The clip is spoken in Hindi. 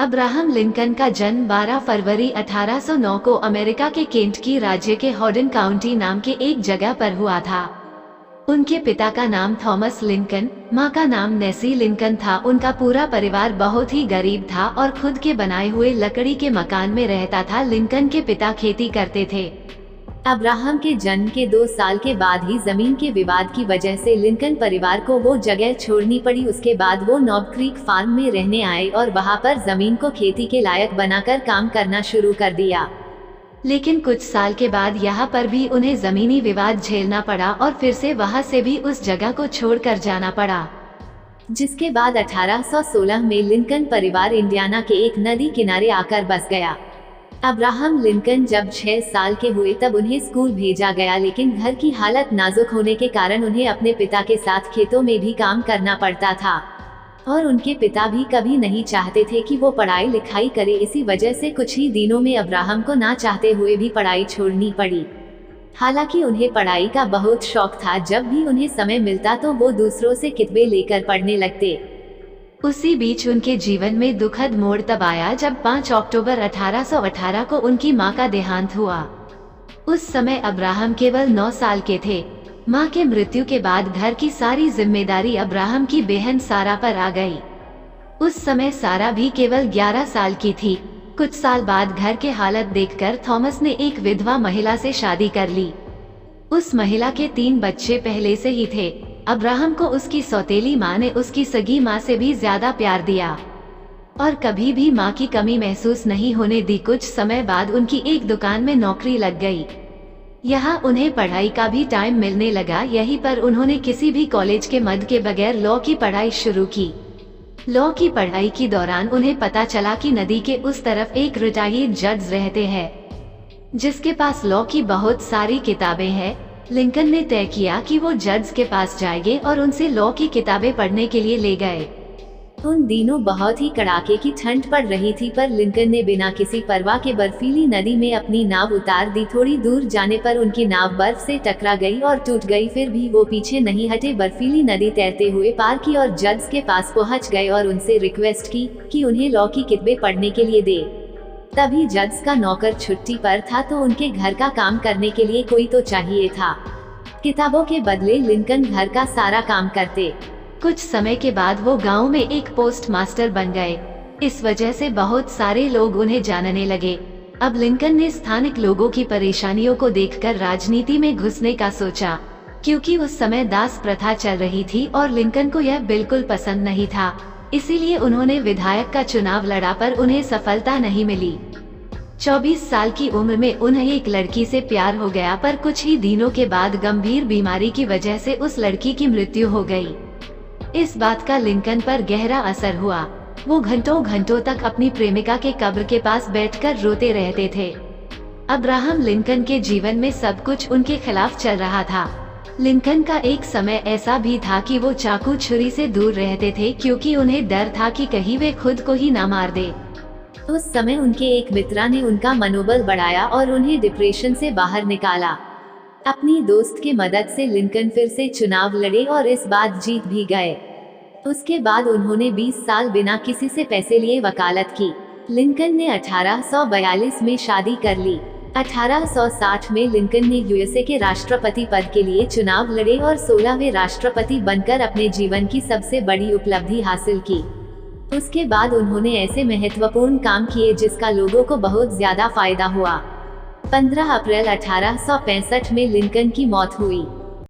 अब्राहम लिंकन का जन्म 12 फरवरी 1809 को अमेरिका के केंटकी राज्य के हॉडन काउंटी नाम के एक जगह पर हुआ था। उनके पिता का नाम थॉमस लिंकन, मां का नाम नेसी लिंकन था। उनका पूरा परिवार बहुत ही गरीब था और खुद के बनाए हुए लकड़ी के मकान में रहता था। लिंकन के पिता खेती करते थे। अब्राहम के जन्म के 2 साल के बाद ही जमीन के विवाद की वजह से लिंकन परिवार को वो जगह छोड़नी पड़ी। उसके बाद वो नॉब क्रीक फार्म में रहने आए और वहां पर जमीन को खेती के लायक बनाकर काम करना शुरू कर दिया। लेकिन कुछ साल के बाद यहाँ पर भी उन्हें जमीनी विवाद झेलना पड़ा और फिर से वहाँ से भी उस जगह को छोड़कर जाना पड़ा। जिसके बाद 1816 में लिंकन परिवार इंडियाना के एक नदी किनारे आकर बस गया। अब्राहम लिंकन जब 6 साल के हुए तब उन्हें स्कूल भेजा गया, लेकिन घर की हालत नाजुक होने के कारण उन्हें अपने पिता के साथ खेतों में भी काम करना पड़ता था और उनके पिता भी कभी नहीं चाहते थे कि वो पढ़ाई लिखाई करे। इसी वजह से कुछ ही दिनों में अब्राहम को ना चाहते हुए भी पढ़ाई छोड़नी पड़ी। हालांकि उन्हें पढ़ाई का बहुत शौक था। जब भी उन्हें समय मिलता तो वो दूसरों से किताबें लेकर पढ़ने लगते। उसी बीच उनके जीवन में दुखद मोड़ तब आया जब 5 अक्टूबर 1818 को उनकी मां का देहांत हुआ। उस समय अब्राहम केवल 9 साल के थे। मां के मृत्यु के बाद घर की सारी जिम्मेदारी अब्राहम की बहन सारा पर आ गई। उस समय सारा भी केवल 11 साल की थी। कुछ साल बाद घर के हालत देखकर थॉमस ने एक विधवा महिला से शादी कर ली। उस महिला के 3 बच्चे पहले से ही थे। अब्राहम को उसकी सौतेली माँ ने उसकी सगी माँ से भी ज्यादा प्यार दिया और कभी भी माँ की कमी महसूस नहीं होने दी। कुछ समय बाद उनकी एक दुकान में नौकरी लग गई। यहाँ उन्हें पढ़ाई का भी टाइम मिलने लगा। यहीं पर उन्होंने किसी भी कॉलेज के मद के बगैर लॉ की पढ़ाई शुरू की। लॉ की पढ़ाई के दौरान उन्हें पता चला कि नदी के उस तरफ एक रिटायर्ड जज रहते हैं जिसके पास लॉ की बहुत सारी किताबें हैं। लिंकन ने तय किया कि वो जज के पास जाएंगे और उनसे लॉ की किताबें पढ़ने के लिए ले गए। उन दिनों बहुत ही कड़ाके की ठंड पड़ रही थी, पर लिंकन ने बिना किसी परवाह के बर्फीली नदी में अपनी नाव उतार दी। थोड़ी दूर जाने पर उनकी नाव बर्फ से टकरा गई और टूट गई। फिर भी वो पीछे नहीं हटे, बर्फीली नदी तैरते हुए पार की और जज के पास पहुंच गए और उनसे रिक्वेस्ट की कि उन्हें लॉ की किताबें पढ़ने के लिए दे। तभी जज का नौकर छुट्टी पर था तो उनके घर का काम करने के लिए कोई तो चाहिए था। किताबों के बदले लिंकन घर का सारा काम करते। कुछ समय के बाद वो गांव में एक पोस्ट मास्टर बन गए। इस वजह से बहुत सारे लोग उन्हें जानने लगे। अब लिंकन ने स्थानिक लोगों की परेशानियों को देखकर राजनीति में घुसने का सोचा, क्योंकि उस समय दास प्रथा चल रही थी और लिंकन को यह बिल्कुल पसंद नहीं था। इसीलिए उन्होंने विधायक का चुनाव लड़ा, पर उन्हें सफलता नहीं मिली। 24 साल की उम्र में उन्हें एक लड़की से प्यार हो गया, पर कुछ ही दिनों के बाद गंभीर बीमारी की वजह से उस लड़की की मृत्यु हो गई। इस बात का लिंकन पर गहरा असर हुआ। वो घंटों घंटों तक अपनी प्रेमिका के कब्र के पास बैठकर रोते रहते थे। अब्राहम लिंकन के जीवन में सब कुछ उनके खिलाफ चल रहा था। लिंकन का एक समय ऐसा भी था कि वो चाकू छुरी से दूर रहते थे, क्योंकि उन्हें डर था कि कहीं वे खुद को ही न मार दे। उस समय उनके एक मित्र ने उनका मनोबल बढ़ाया और उन्हें डिप्रेशन से बाहर निकाला। अपनी दोस्त की मदद से लिंकन फिर से चुनाव लड़े और इस बार जीत भी गए। उसके बाद उन्होंने 20 साल बिना किसी से पैसे लिए वकालत की। लिंकन ने 1842 में शादी कर ली। 1860 में लिंकन ने यूएसए के राष्ट्रपति पद के लिए चुनाव लड़े और 16वें राष्ट्रपति बनकर अपने जीवन की सबसे बड़ी उपलब्धि हासिल की। उसके बाद उन्होंने ऐसे महत्वपूर्ण काम किए जिसका लोगों को बहुत ज्यादा फायदा हुआ। 15 अप्रैल 1865 में लिंकन की मौत हुई।